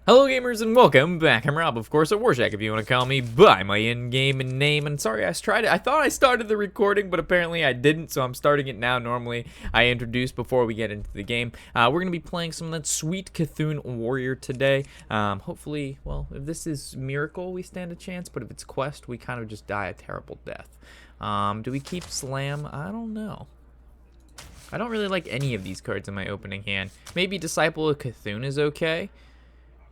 Hello gamers and welcome back. I'm Rob, of course, at Warshack if you want to call me by my in-game name. And sorry, I thought I started the recording, but apparently I didn't, so I'm starting it now. Normally, I introduce before we get into the game. We're going to be playing some of that sweet Cthulhu Warrior today. Hopefully, well, if this is Miracle, we stand a chance, but if it's Quest, we kind of just die a terrible death. Do we keep Slam? I don't know. I don't really like any of these cards in my opening hand. Maybe Disciple of Cthulhu is okay.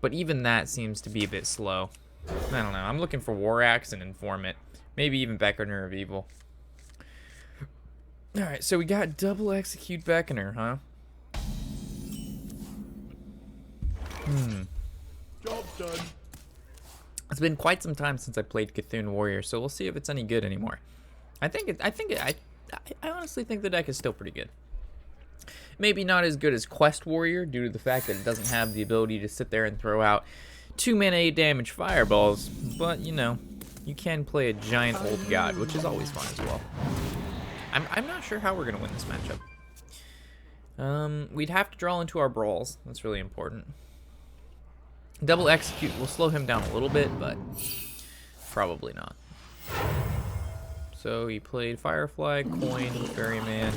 But even that seems to be a bit slow. I don't know. I'm looking for War Axe and Informant. Maybe even Beckoner of Evil. Alright, so we got double execute Beckoner, huh? Job's done. It's been quite some time since I played Cthulhu Warrior, so we'll see if it's any good anymore. I honestly think the deck is still pretty good. Maybe not as good as Quest Warrior due to the fact that it doesn't have the ability to sit there and throw out 2 mana 8 damage fireballs, but you know, you can play a giant old god, which is always fun as well. I'm not sure how we're gonna win this matchup. We'd have to draw into our brawls. That's really important. Double execute will slow him down a little bit, but probably not. So he played Firefly, Coin, Ferryman.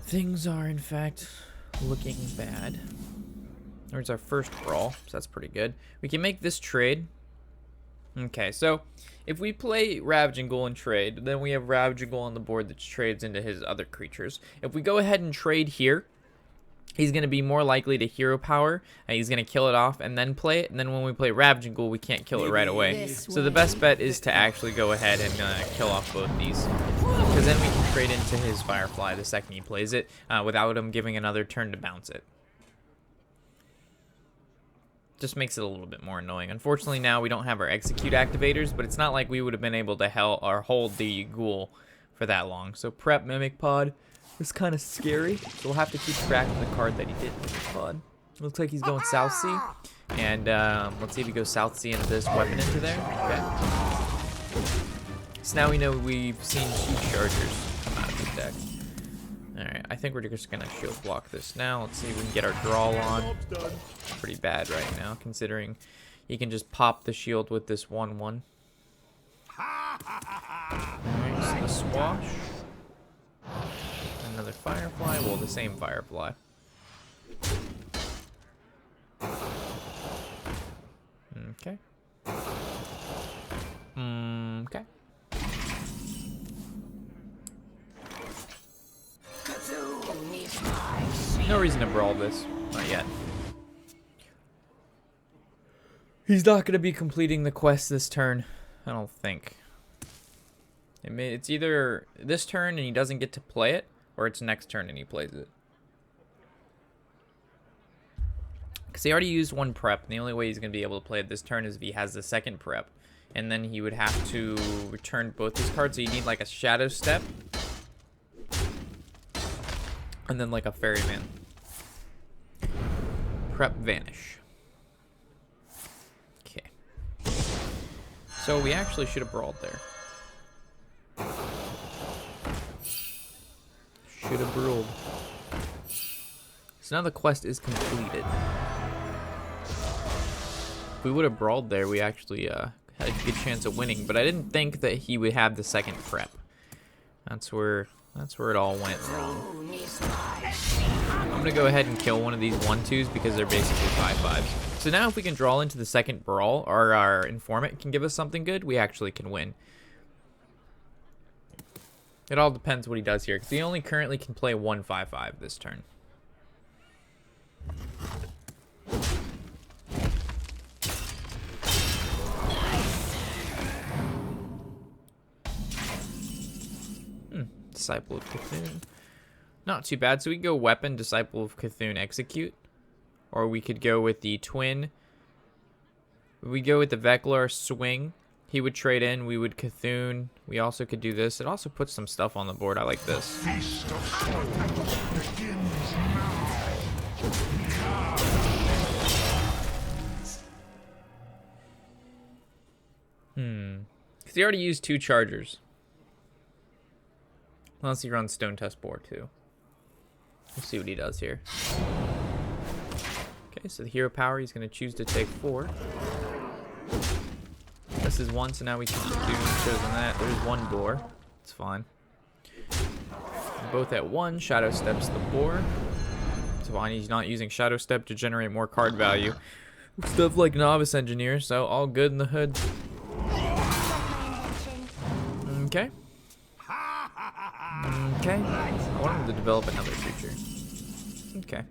Things are, in fact, looking bad. There's our first brawl, so that's pretty good. We can make this trade. Okay, so if we play Ravaging Ghoul and trade, then we have Ravaging Ghoul on the board that trades into his other creatures. If we go ahead and trade here, he's going to be more likely to hero power, and he's going to kill it off and then play it. And then when we play Ravaging Ghoul, we can't kill it right away. So the best bet is to actually go ahead and kill off both these. Because then we can trade into his Firefly the second he plays it, without him giving another turn to bounce it. Just makes it a little bit more annoying. Unfortunately, now we don't have our execute activators, but it's not like we would have been able to hold the Ghoul for that long. So prep Mimic Pod is kind of scary, so we'll have to keep track of the card that he did with the pod. Looks like he's going South Sea, and let's see if he goes South Sea into this weapon into there. Okay. So now we know we've seen 2 chargers come out of the deck. Alright, I think we're just going to shield block this now. Let's see if we can get our draw on. Pretty bad right now, considering he can just pop the shield with this 1/1. Alright, so the swash. Another Firefly, well, the same Firefly. Okay. Okay. No reason to brawl this. Not yet. He's not going to be completing the quest this turn. I don't think. It's either this turn and he doesn't get to play it, or it's next turn and he plays it. Because he already used 1 prep, and the only way he's going to be able to play it this turn is if he has the 2nd prep. And then he would have to return both his cards, so you need like a Shadow Step. And then like a Ferryman. Prep Vanish. Okay. So we actually should have brawled there. Should have brawled. So now the quest is completed. If we would have brawled there, we actually had a good chance of winning. But I didn't think that he would have the 2nd prep. That's where it all went wrong. I'm gonna go ahead and kill one of these 1/2s because they're basically 5/5s. So now if we can draw into the 2nd brawl, or our informant can give us something good, we actually can win. It all depends what he does here, because he only currently can play 1 5/5 this turn. Disciple of Cthulhu. Not too bad. So we go weapon, Disciple of Cthulhu, execute. Or we could go with the twin. We go with the Veklar, swing. He would trade in. We would Cthulhu. We also could do this. It also puts some stuff on the board. I like this. Feast of Sorrow begins now. Because he already used 2 chargers. Unless he runs Stone Test Board too. We'll see what he does here. Okay, Okay, so the hero power, he's going to choose to take 4. This is 1, so now we can keep doing chosen that. There's 1 boar. It's fine. Both at 1. Shadow Steps the boar. It's fine. He's not using Shadow Step to generate more card value. Stuff like Novice Engineer, so all good in the hood. Okay. Okay. I want him to develop another creature. Okay.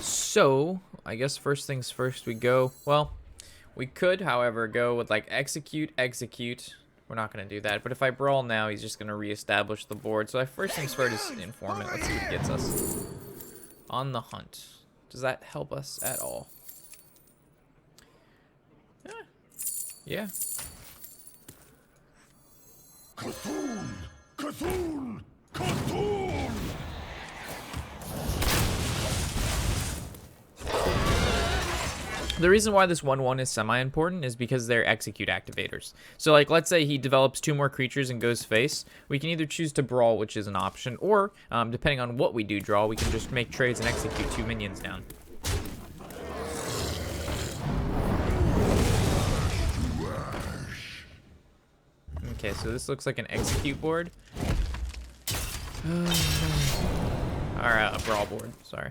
So, I guess first things first we go, well, we could, however, go with like execute. We're not going to do that, but if I brawl now, he's just going to reestablish the board. So first things first is informant. Let's see what he gets us. On the hunt. Does that help us at all? Yeah. Cthulhu! Cthulhu! Cthulhu! The reason why this 1/1 is semi-important is because they're execute activators. So like, let's say he develops 2 more creatures and goes face. We can either choose to brawl, which is an option, or depending on what we do draw, we can just make trades and execute 2 minions down. Okay, so this looks like an execute board. Alright, a brawl board, sorry.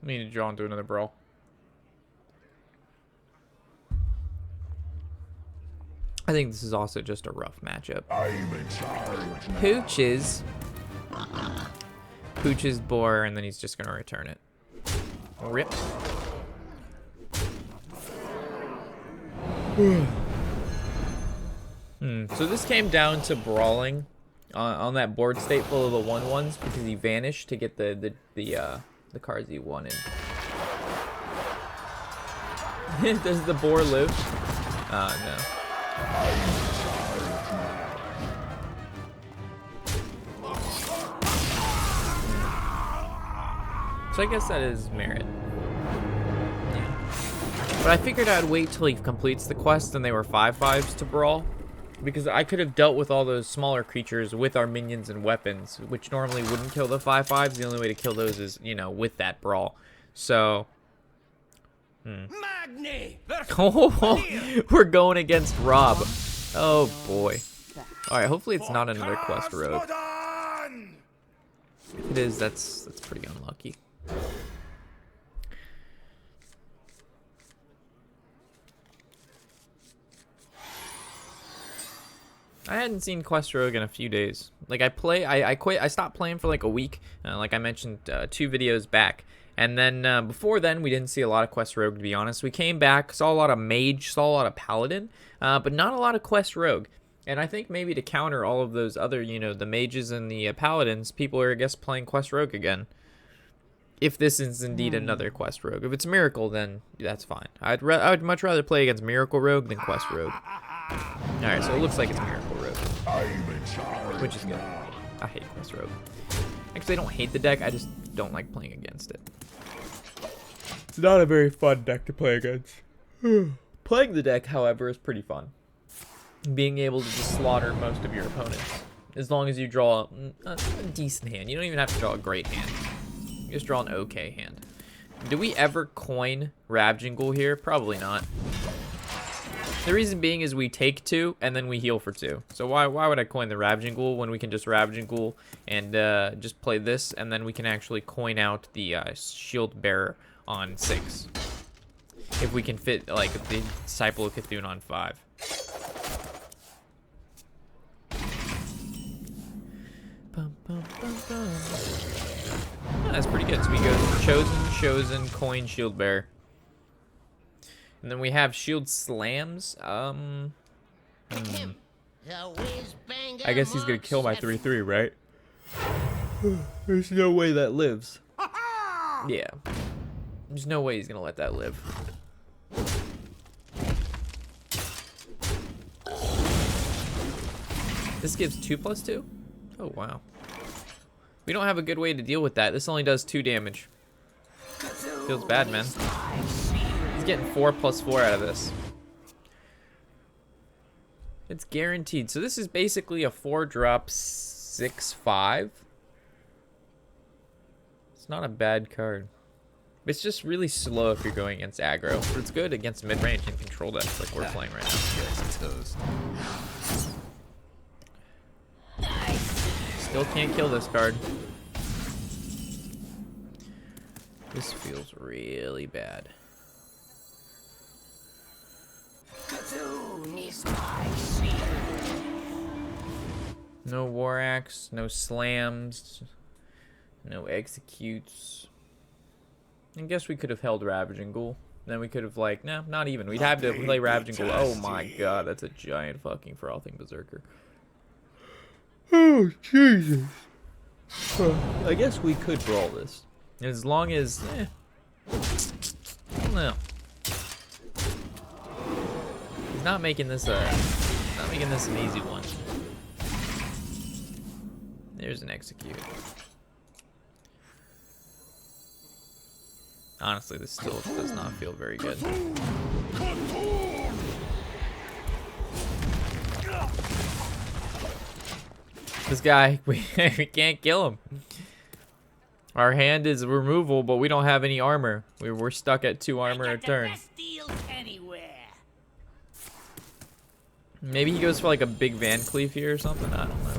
We need to draw into another brawl. I think this is also just a rough matchup. I'm in charge now. Pooch's boar, and then he's just gonna return it. Rip. So this came down to brawling on that board state full of the 1/1s because he vanished to get the cards he wanted. Does the boar live? No. So I guess that is merit. Yeah. But I figured I'd wait till he completes the quest and they were 5/5s to brawl. Because I could have dealt with all those smaller creatures with our minions and weapons, which normally wouldn't kill the 5/5s. The only way to kill those is, you know, with that brawl. So... Oh, we're going against Rob. Oh boy. Alright, hopefully it's not another quest rogue. If it is, that's pretty unlucky. I hadn't seen Quest Rogue in a few days. Like I stopped playing for like a week, like I mentioned 2 videos back. And then before then, we didn't see a lot of Quest Rogue, to be honest. We came back, saw a lot of Mage, saw a lot of Paladin, but not a lot of Quest Rogue. And I think maybe to counter all of those other, you know, the Mages and the Paladins, people are, I guess, playing Quest Rogue again. If this is indeed another Quest Rogue. If it's Miracle, then that's fine. I'd much rather play against Miracle Rogue than Quest Rogue. Alright, so it looks like it's Miracle Rogue. Which is good. I hate Quest Rogue. Actually, I don't hate the deck, I just don't like playing against it. It's not a very fun deck to play against. Playing the deck, however, is pretty fun. Being able to just slaughter most of your opponents. As long as you draw a decent hand. You don't even have to draw a great hand. You just draw an okay hand. Do we ever coin Ravjingle here? Probably not. The reason being is we take 2 and then we heal for 2. So why would I coin the Ravjingle when we can just Ravjingle and just play this, and then we can actually coin out the Shield Bearer on 6. If we can fit like the Disciple of Cthulhu on 5. Bum, bum, bum, bum. Oh, that's pretty good. So we go Chosen, Coin, Shield Bearer. And then we have Shield Slams. I guess he's gonna kill my 3/3, right? There's no way that lives. Yeah. There's no way he's gonna let that live. This gives 2+2? Oh, wow. We don't have a good way to deal with that. This only does 2 damage. Feels bad, man. He's getting 4+4 out of this. It's guaranteed. So this is basically a 4-drop 6/5. It's not a bad card. It's just really slow if you're going against aggro, but it's good against mid-range and control decks like we're playing right now. Still can't kill this card. This feels really bad. No War Axe, no slams, no executes. I guess we could have held Ravaging Ghoul. Then we could have, like, nah, not even. We'd have to play Ravaging Ghoul. Oh my god, that's a giant fucking frothing berserker. Oh, Jesus. I guess we could brawl this. As long as, I don't know. He's not making this an easy one. There's an execute. Honestly, this still does not feel very good. This guy, we can't kill him. Our hand is removal, but we don't have any armor. We're stuck at 2 armor a turn. Maybe he goes for like a big Van Cleef here or something. I don't know.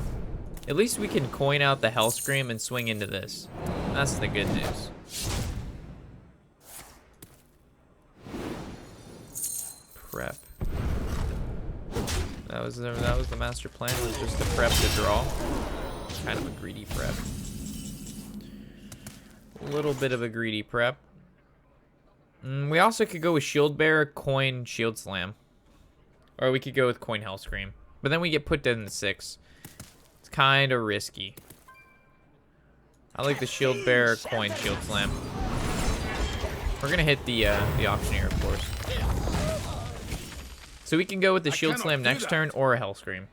At least we can coin out the Hellscream and swing into this. That's the good news. Prep. That was the master plan, was just to prep to draw. Kind of a greedy prep. A little bit of a greedy prep. We also could go with Shield Bearer, coin, Shield Slam. Or we could go with coin Hellscream. But then we get put down to 6. It's kind of risky. I like the Shield Bearer, coin, Shield Slam. We're going to hit the Auctioneer, of course. So we can go with the Shield Slam next turn or a Hellscream.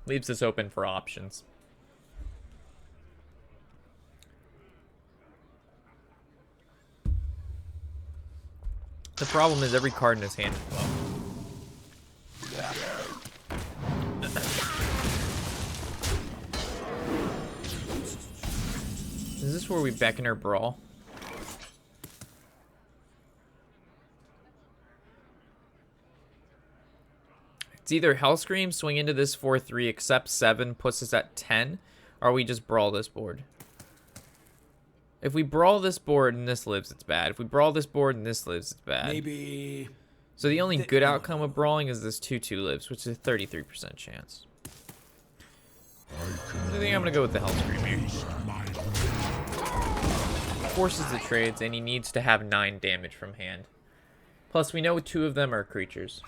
Leaves us open for options. The problem is every card in his hand is low. Is this where we beckon or brawl? It's either Hellscream, swing into this 4/3, accept 7, puts us at 10, or we just brawl this board. If we brawl this board and this lives, it's bad. If we brawl this board and this lives, it's bad. Maybe. So the only good outcome of brawling is this 2/2 lives, which is a 33% chance. I think I'm gonna go with the Hellscream here. Forces the trades, and he needs to have 9 damage from hand. Plus, we know 2 of them are creatures.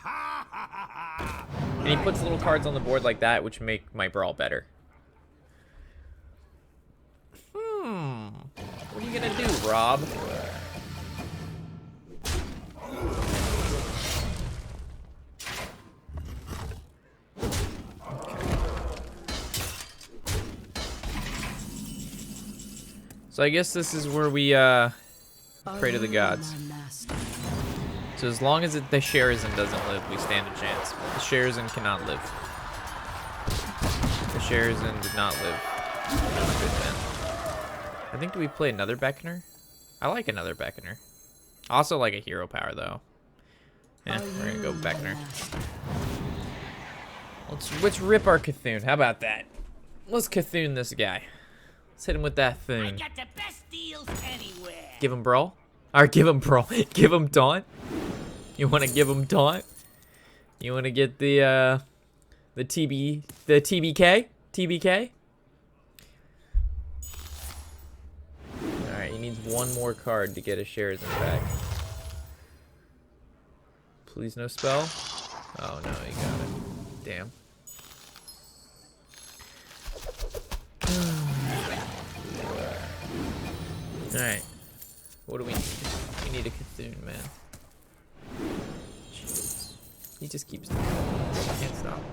And he puts little cards on the board like that, which make my brawl better. What are you gonna do, Rob? So I guess this is where we pray to the gods. So as long as the Sherazin doesn't live, we stand a chance. The Sherazin cannot live. The Sherazin did not live. That's good, man. I think, do we play another Beckoner? I like another Beckoner. I also like a hero power, though. Yeah, we're gonna go Beckoner. Let's rip our Cthulhu. How about that? Let's Cthulhu this guy. Let's hit him with that thing. Got the best deals anywhere. Give him Brawl? Or give him Brawl. Give him Taunt? You want to give him Taunt? You want to get the TBK? TBK? Alright, he needs 1 more card to get a Sherazin back. Please no spell? Oh no, he got it. Damn. Alright. What do we need? We need a Cthulhu, man. Jeez. He just keeps doing it. Can't stop him.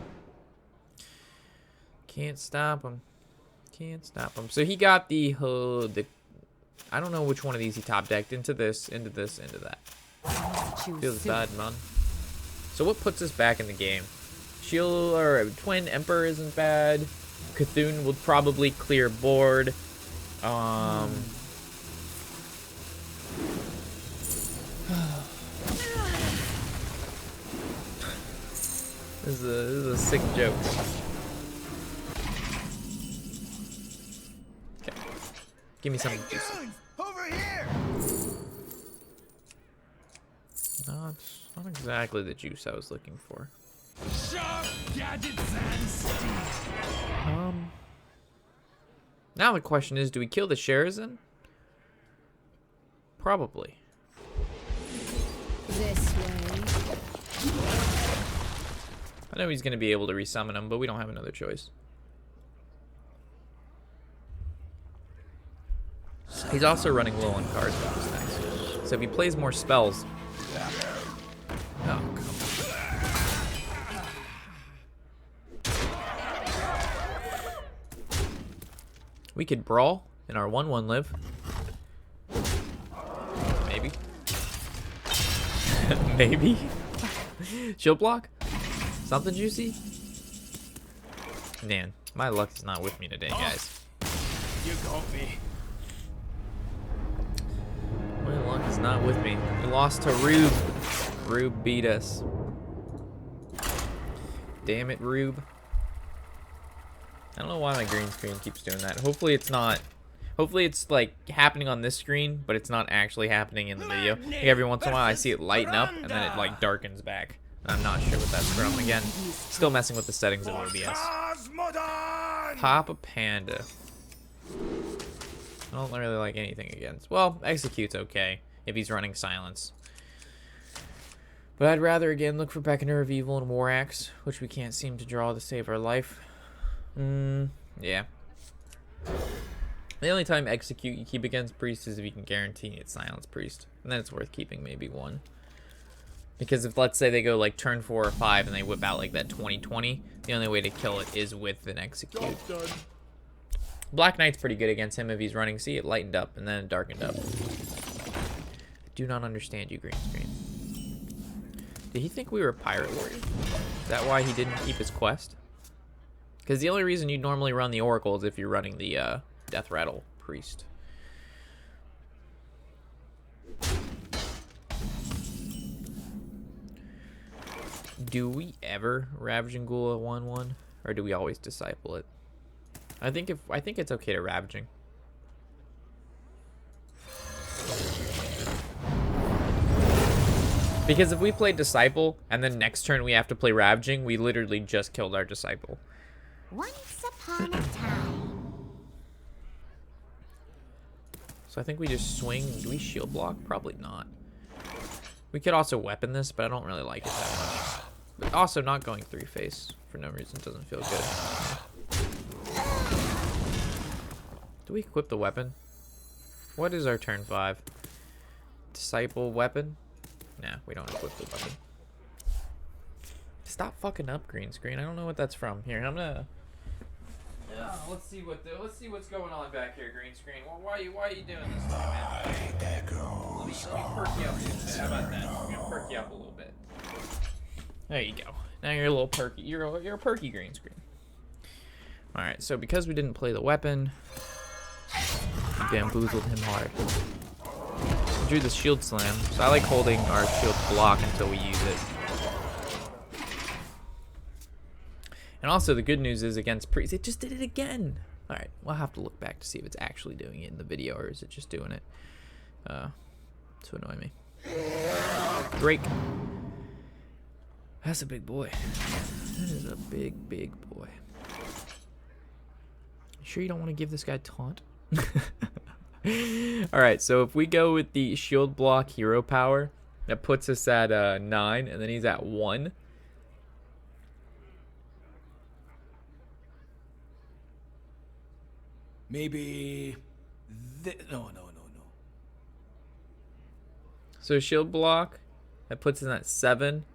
Can't stop him. can't stop him. So he got the I don't know which one of these he top decked. Into this, into this, into that. Feels bad, man. So what puts us back in the game? Shield or Twin Emperor isn't bad. Cthulhu will probably clear board. This is a sick joke. Okay. Give me something juicy. Over here! Not exactly the juice I was looking for. Sharp gadgets and steel. Now the question is, do we kill the Sherazin? Probably. This way. I know he's going to be able to resummon him, but we don't have another choice. He's also running low on cards with this next. So if he plays more spells... Oh, come on. We could brawl in our 1/1 live. Maybe. Maybe. Shield block? Something juicy? Man, my luck is not with me today, guys. You got me. My luck is not with me. We lost to Rube. Rube beat us. Damn it, Rube. I don't know why my green screen keeps doing that. Hopefully it's not. Hopefully it's like happening on this screen, but it's not actually happening in the video. Like every once in a while I see it lighten up and then it like darkens back. I'm not sure what that's from. Again, still messing with the settings of OBS. Papa Panda. I don't really like anything against. Well, Execute's okay if he's running Silence. But I'd rather, again, look for Beckoner of Evil and War Axe, which we can't seem to draw to save our life. Yeah. The only time Execute you keep against Priest is if you can guarantee it's Silence Priest. And then it's worth keeping maybe one. Because if, let's say, they go like turn 4 or 5 and they whip out like that 20/20, the only way to kill it is with an Execute. Black Knight's pretty good against him if he's running. See, it lightened up and then it darkened up. I do not understand you, green screen. Did he think we were Pirate Warrior? Is that why he didn't keep his quest? Because the only reason you'd normally run the Oracle is if you're running the Death Rattle Priest. Do we ever Ravaging Ghoul at 1/1, or do we always Disciple it? I think it's okay to Ravaging. Because if we play Disciple and then next turn we have to play Ravaging, we literally just killed our Disciple. Once upon a time. So I think we just swing. Do we shield block? Probably not. We could also weapon this, but I don't really like it that much. But also not going 3-face for no reason doesn't feel good. Do we equip the weapon? What is our turn 5? Disciple weapon? Nah, we don't equip the weapon. Stop fucking up, green screen. I don't know what that's from. Here, I'm gonna. Let's see what's going on back here, green screen. Well, why are you doing this to me, man? Let me perk you up a little bit. How about that? I'm gonna perk you up a little bit. There you go. Now you're a little perky. You're a perky green screen. All right. So because we didn't play the weapon, we bamboozled him hard. Drew the shield slam, so I like holding our shield block until we use it. And also the good news is against Priest, it just did it again. All right, we'll have to look back to see if it's actually doing it in the video or is it just doing it to annoy me. Drake. That's a big boy. That is a big, big boy. You sure you don't want to give this guy taunt? Alright, so if we go with the shield block hero power, that puts us at 9, and then he's at 1. Maybe... No. So shield block, that puts us at 7.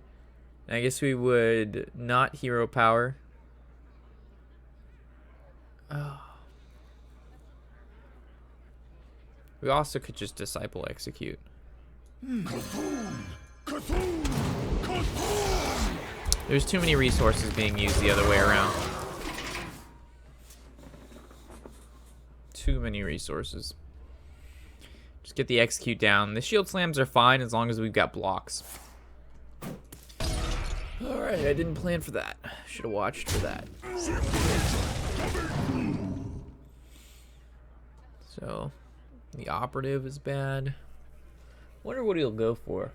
And I guess we would not hero power. Oh. We also could just disciple execute. There's too many resources being used the other way around. Too many resources. Just get the execute down. The shield slams are fine as long as we've got blocks. Alright, I didn't plan for that. Should have watched for that. So, the operative is bad. Wonder what he'll go for.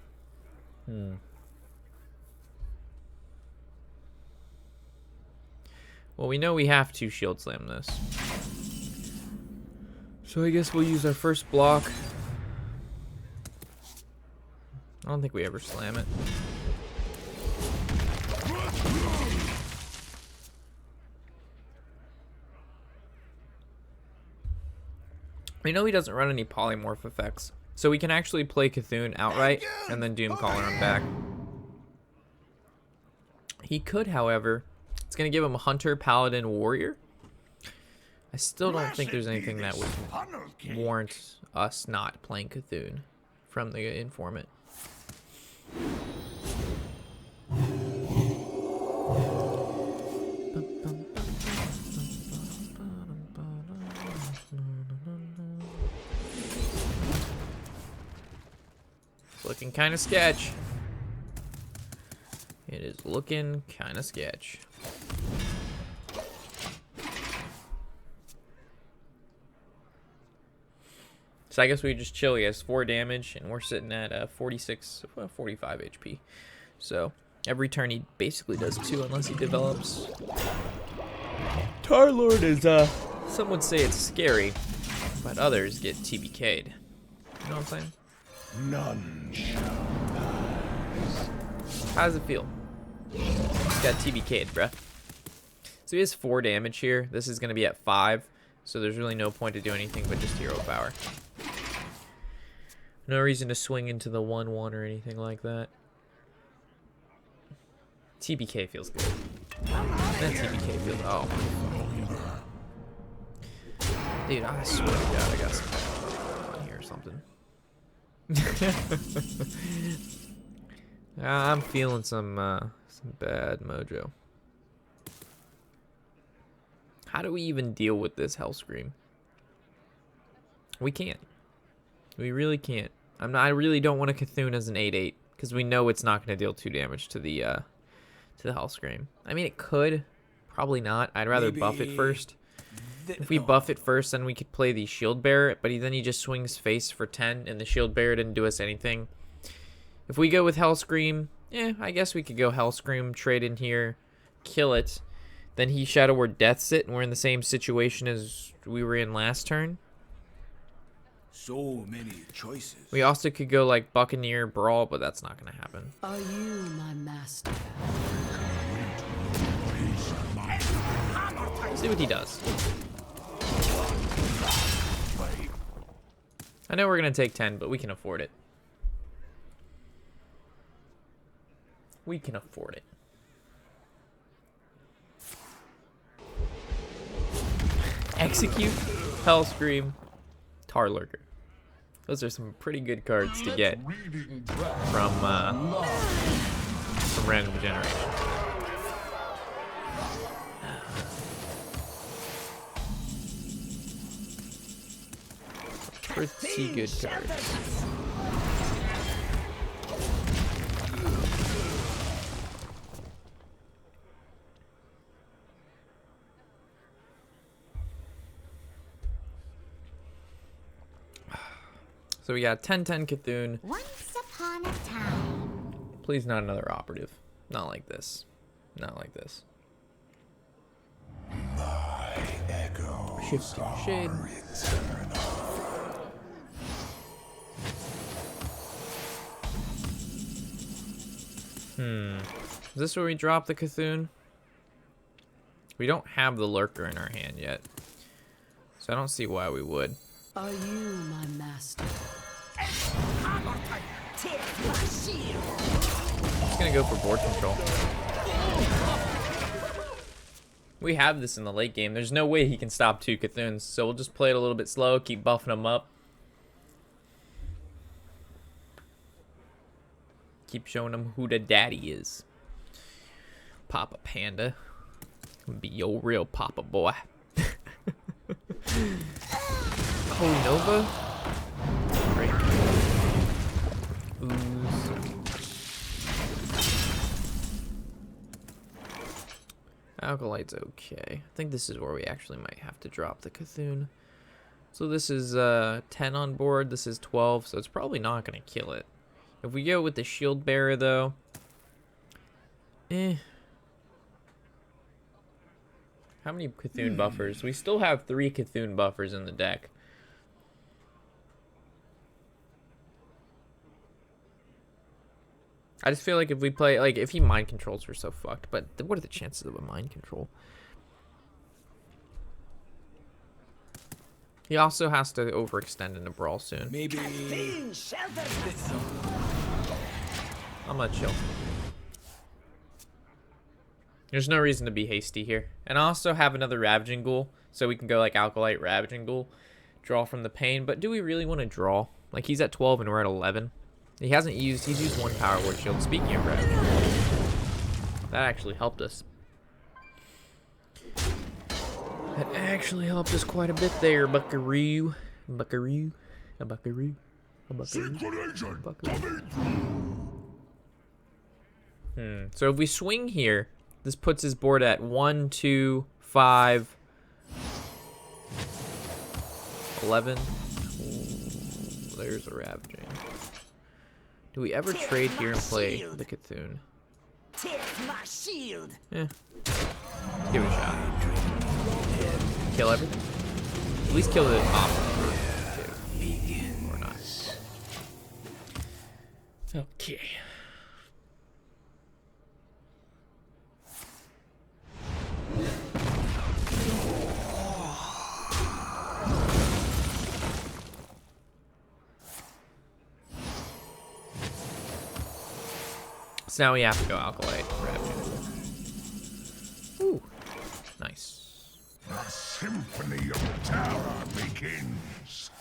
Well, we know we have to shield slam this. So I guess we'll use our first block. I don't think we ever slam it. We know he doesn't run any polymorph effects, so we can actually play Cthulhu outright and then Doomcaller him back. He could, however, it's going to give him a Hunter, Paladin, Warrior. I still don't think there's anything that would warrant us not playing Cthulhu from the informant. It's looking kind of sketch. It is looking kind of sketch. So I guess we just chill. He has 4 damage, and we're sitting at 45 HP. So every turn he basically does 2 unless he develops. Tarlord is, some would say it's scary, but others get TBK'd. You know what I'm saying? None shall How does it feel? He's got TBK'd, bruh. So he has 4 damage here. This is going to be at 5, so there's really no point to do anything but just hero power. No reason to swing into the 1/1 or anything like that. TBK feels good. That TBK feels... Oh. Dude, I swear to God, I got some on here or something. I'm feeling some bad mojo. How do we even deal with this Hellscream? We can't. We really can't. I really don't want to Cthulhu as an 8/8 because we know it's not going to deal 2 damage to the Hellscream. I mean, it could, probably not. I'd rather buff it first. If we buff it first, then we could play the Shield Bearer, but then he just swings face for 10, and the Shield Bearer didn't do us anything. If we go with Hellscream, I guess we could go Hellscream, trade in here, kill it. Then he Shadow Word Deaths it, and we're in the same situation as we were in last turn. So many choices. We also could go like Buccaneer Brawl, but that's not going to happen. Are you my master? See what he does. I know we're going to take 10, but we can afford it. We can afford it. Execute, Hellscream, Tarlurker. Those are some pretty good cards to get from Random Generation. Pretty good cards. So we got 10/10 Cthulhu. Once upon a time. Please not another operative. Not like this. Not like this. Shift to shade. Is this where we drop the Cthulhu? We don't have the Lurker in our hand yet, so I don't see why we would. Are you my master? Just gonna go for board control. We have this in the late game. There's no way he can stop 2 Cthulhu's, so we'll just play it a little bit slow, keep buffing him up. Keep showing him who the daddy is. Papa Panda. Be your real Papa boy. Holy Nova. Great. Ooze. Alkalite's okay. I think this is where we actually might have to drop the Cthulhu. So this is 10 on board. This is 12, so it's probably not going to kill it. If we go with the Shield Bearer, though, how many Cthulhu buffers? We still have 3 Cthulhu buffers in the deck. I just feel like if we play, like, if he mind controls, we're so fucked. But what are the chances of a mind control? He also has to overextend into Brawl soon. Maybe. I'm gonna chill. There's no reason to be hasty here. And I also have another Ravaging Ghoul, so we can go like Alkalite Ravaging Ghoul, draw from the pain. But do we really want to draw? Like, he's at 12 and we're at 11. He's used 1 Power Word Shield. Speaking of Ravaging Ghoul, that actually helped us. That actually helped us quite a bit there, buckaroo. Buckaroo. A buckaroo. A buckaroo. A buckaroo. So if we swing here, this puts his board at 1, 2, 5, 11. Ooh, there's a Ravaging. Do we ever trade here and play the Cthulhu? Take my shield. Yeah. Let's give it a shot. Kill everything? At least kill the top too. Or not. Okay. So now we have to go Alkalite. Ooh. Nice. The symphony of terror begins.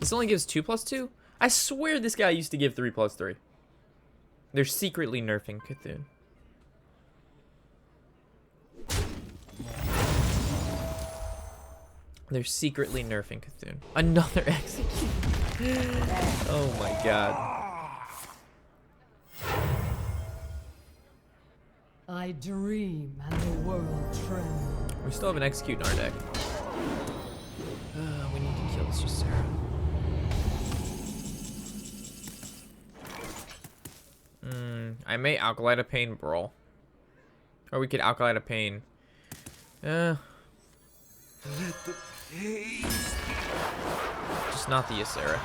This only gives 2+2? I swear this guy used to give 3+3. They're secretly nerfing Cthulhu. They're secretly nerfing Cthulhu. Another execute. Oh my god. I dream and the world trembles. We still have an execute in our deck. We need to kill this Ysera. I may Alkalite of Pain Brawl. Or we could Alkalite of Pain. Just not the Ysera.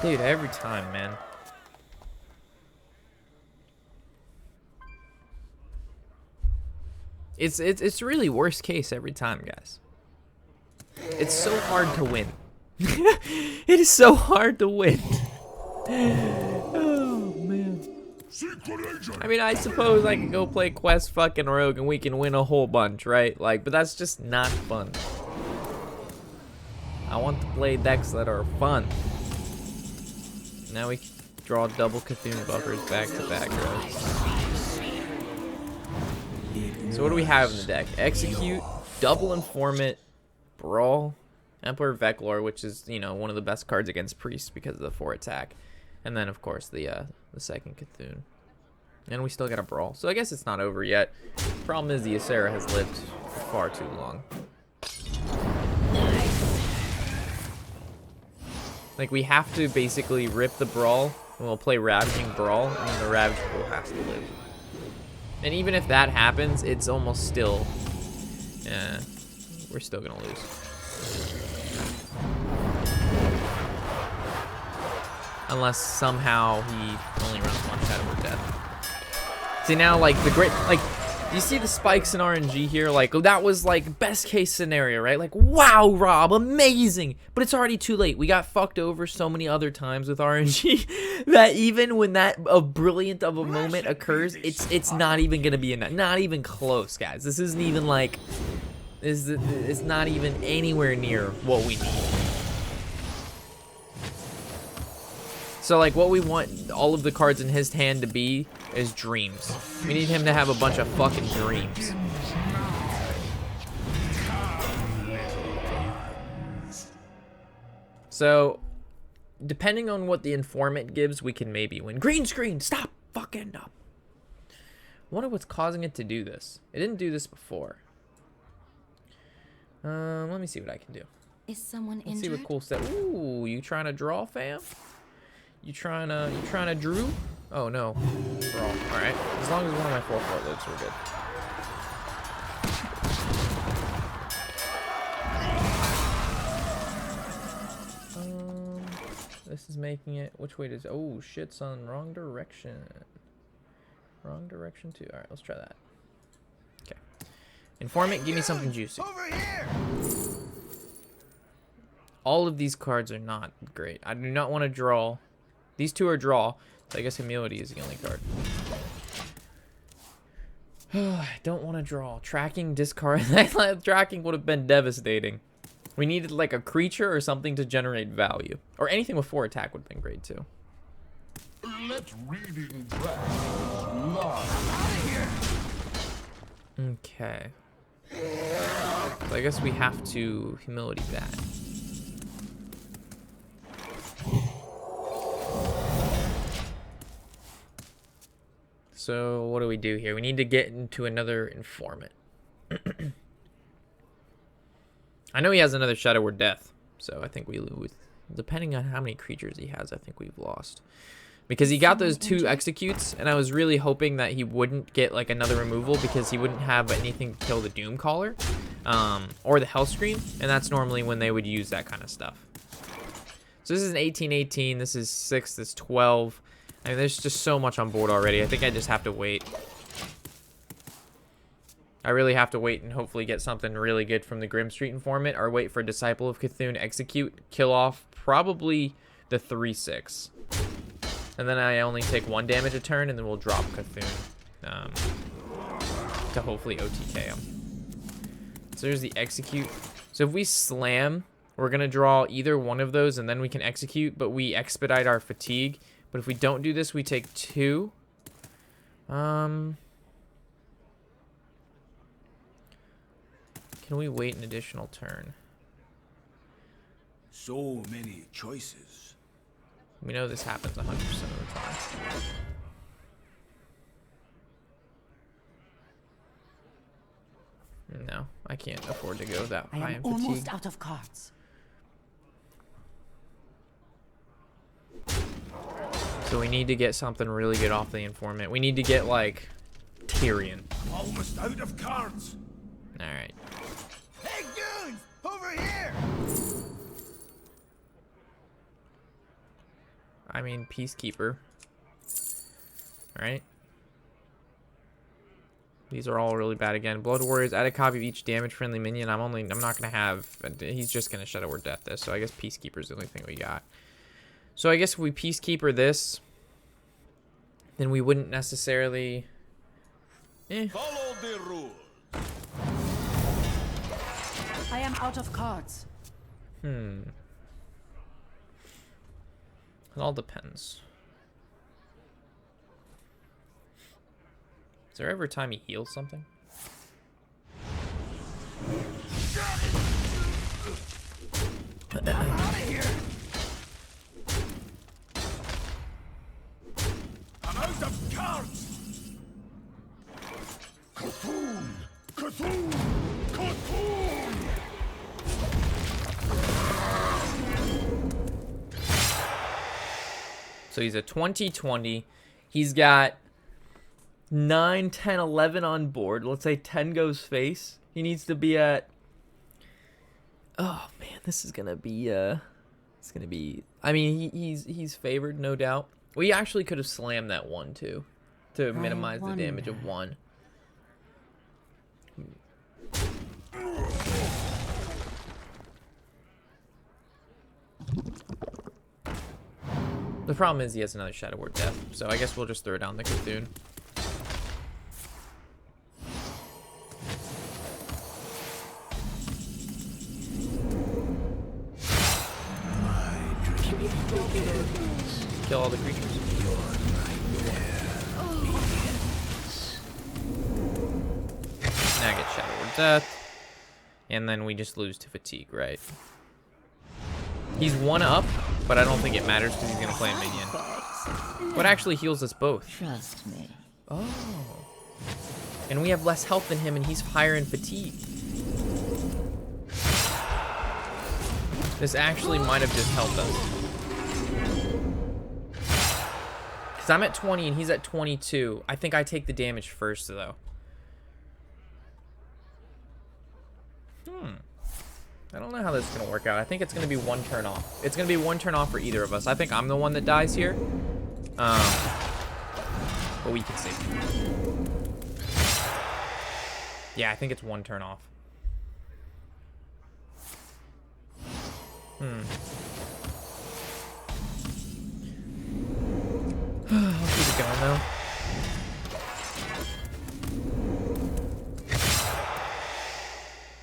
Dude, every time, man. It's really worst case every time, guys. It's so hard to win. It is so hard to win. Oh man. I mean, I suppose I can go play Quest fucking Rogue and we can win a whole bunch, right? Like, but that's just not fun. I want to play decks that are fun. Now we can draw double Cthulhu buffers back to back, guys. So what do we have in the deck? Execute, double Informant, Brawl, Emperor Veclor, which is, you know, one of the best cards against Priests because of the 4 attack. And then, of course, the second Cthulhu. And we still got a Brawl. So I guess it's not over yet. Problem is the Ysera has lived for far too long. Like, we have to basically rip the Brawl, and we'll play Ravaging Brawl, and then the Ravaging Brawl has to live. And even if that happens, it's almost still... we're still gonna lose. Unless somehow he only runs one Shadow of Death. See now, like, the great... Like, you see the spikes in RNG here? Like, that was, like, best case scenario, right? Like, wow, Rob, amazing! But it's already too late. We got fucked over so many other times with RNG that even when that brilliant of a moment occurs, it's not even gonna be enough. Not even close, guys. This isn't even, like... is not even anywhere near what we need. So like what we want all of the cards in his hand to be is dreams. We need him to have a bunch of fucking dreams. So depending on what the informant gives, we can maybe win. Green screen, stop fucking up. I wonder what's causing it to do this. It didn't do this before. Let me see what I can do. Is someone Let's see injured? what cool stuff. Ooh, you trying to draw, fam? You trying to drew? Oh no, draw. All right. As long as one of my 4/4 lives, we're good. This is making it. Which way does? Oh shit, son. Wrong direction. Wrong direction too. All right, let's try that. Okay. Informant, give me something juicy. Over here! All of these cards are not great. I do not want to draw. These two are draw, so I guess humility is the only card. I don't want to draw. Tracking, discard. Tracking would have been devastating. We needed like a creature or something to generate value. Or anything with 4 attack would have been great too. Let reading practice love. Okay. So I guess we have to humility that. So what do we do here? We need to get into another informant. I know he has another Shadow Word Death, so I think we lose. Depending on how many creatures he has, I think we've lost. Because he got those 2 executes, and I was really hoping that he wouldn't get like another removal because he wouldn't have anything to kill the Doom Caller, or the Hell Scream, and that's normally when they would use that kind of stuff. So this is an 18-18, this is 6, this is 12. I mean, there's just so much on board already. I think I just have to wait. I really have to wait and hopefully get something really good from the Grim Street Informant, or wait for Disciple of Cthulhu, execute, kill off probably the 3/6. And then I only take 1 damage a turn, and then we'll drop Cthulhu to hopefully OTK him. So there's the execute. So if we slam, we're going to draw either one of those, and then we can execute, but we expedite our fatigue. But if we don't do this, we take 2. Can we wait an additional turn? So many choices. We know this happens 100% of the time. No, I can't afford to go that I high am in almost fatigue. out of cards. So we need to get something really good off the informant. We need to get like Tyrion. Almost out of cards. All right. Hey, goons! Over here! I mean, Peacekeeper. Right? These are all really bad again. Blood Warriors, add a copy of each damage-friendly minion. I'm not gonna have. He's just gonna Shadow Word Death this. So I guess Peacekeeper's the only thing we got. So I guess if we Peacekeeper this, then we wouldn't necessarily. Follow the rules. I am out of cards. It all depends. Is there ever a time he heals something? Out of here! I'm out of cards! Cthulhu! Cthulhu! Cthulhu! So he's a 20/20. He's got 9, 10, 11 on board. Let's say 10 goes face. He needs to be at. Oh man, this is gonna be. It's gonna be. I mean, he's favored, no doubt. We actually could have slammed that 1 too, to minimize the damage of 1. The problem is he has another Shadow Word Death, so I guess we'll just throw down the Cthulhu. kill all the creatures. Now I get Shadow or Death. And then we just lose to fatigue, right? He's 1 up, but I don't think it matters because he's going to play a minion. What actually heals us both? Trust me. Oh. And we have less health than him, and he's higher in fatigue. This actually might have just helped us. Because I'm at 20 and he's at 22. I think I take the damage first, though. I don't know how this is going to work out. I think it's going to be 1 turn off. It's going to be 1 turn off for either of us. I think I'm the one that dies here. But we can see. Yeah, I think it's 1 turn off. I'll keep it going, though.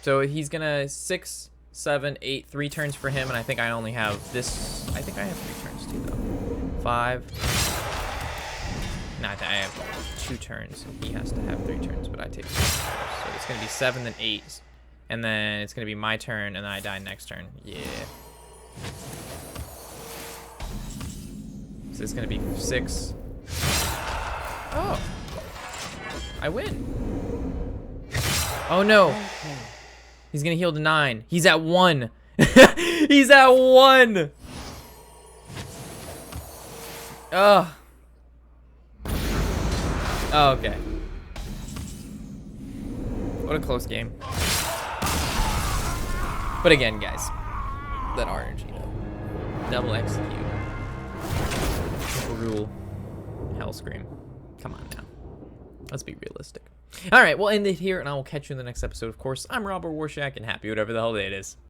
So he's gonna 6, 7, 8, 3 turns for him, and I think I only have this. I think I have 3 turns too, though. 5. No, I have 2 turns. He has to have 3 turns, but I take 2 turns. So it's gonna be 7, then 8, and then it's gonna be my turn, and then I die next turn. Yeah. So it's gonna be 6. Oh, I win. Oh no. He's gonna heal to 9. He's at 1. He's at 1. Ugh. Oh, okay. What a close game. But again, guys, that RNG though. Double execute. Triple rule. Hell scream. Come on now. Let's be realistic. All right, we'll end it here, and I will catch you in the next episode. Of course, I'm Robert Warshack, and happy whatever the hell day it is.